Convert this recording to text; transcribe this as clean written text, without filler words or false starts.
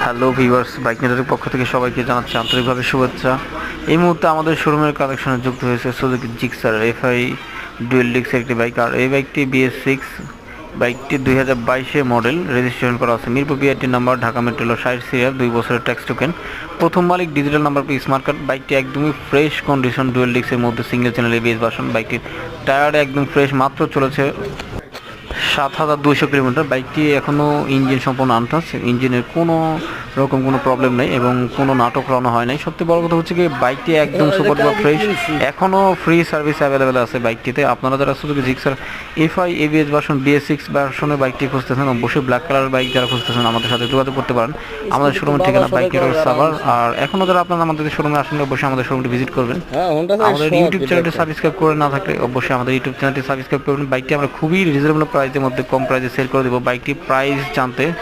Hello viewers, bike নেটওয়ার্কের পক্ষ থেকে সবাইকে জানাচ্ছি আন্তরিকভাবে শুভেচ্ছা। এই মুহূর্তে আমাদের শোরুমের কালেকশনে যুক্ত হয়েছে সুজুকি জিক্সার এফআই ডুয়েল ডিস্কের একটি বাইক। আর এই বাইকটি BS6 বাইকটি 2022 মডেল, রেজিস্ট্রেশন করা আছে Mirpur BRT number, Dhaka metro 60 serial, 2 বছরের ট্যাক্স টোকেন, প্রথম মালিক, digital number plate, smart card. বাইকটি একদমই ফ্রেশ কন্ডিশন, ডুয়েল ডিস্কের মধ্যে সিঙ্গেল চ্যানেল ABS ভার্সন। বাইকটির টায়ার একদম ফ্রেশ, মাত্র চলেছে 7,200 কিলোমিটার। বাইকটি এখনও ইঞ্জিন সম্পূর্ণ আনটাচ, ইঞ্জিনের কোনো রকম কোনো প্রবলেম নেই এবং কোনো নাটক রানো হয় নাই। সবথেকে বড় কথা হচ্ছে কি, বাইকটি একদম সুপার ডুপার ফ্রেশ, এখনও ফ্রি সার্ভিস অ্যাভেলেবেল আছে বাইকটিতে। আপনারা যারা Suzuki Gixxer FI ABS version BS6 ভার্সনের বাইকটি খুঁজতেছেন, অবশ্যই ব্ল্যাক কালার বাইক যারা খুঁজতেছেন আমাদের সাথে যোগাযোগ করতে পারেন। আমাদের শোরুমের ঠিকানা বাইক নেটওয়ার্ক সাভার। আর এখনও যারা আপনারা আমাদের শোরুমে আসেন, অবশ্যই আমাদের শোরুমটি ভিজিট করবেন। আমাদের ইউটিউব চ্যানেলটি সাবস্ক্রাইব করে না থাকলে অবশ্যই আমাদের ইউটিউব চ্যানেলটি সাবস্ক্রাইব করবেন। বাইকটি আমরা খুবই রিজনেবল প্রাইসের মধ্যে, কম প্রাইসে সেল করে দেবো। বাইকটি প্রাইস জানতে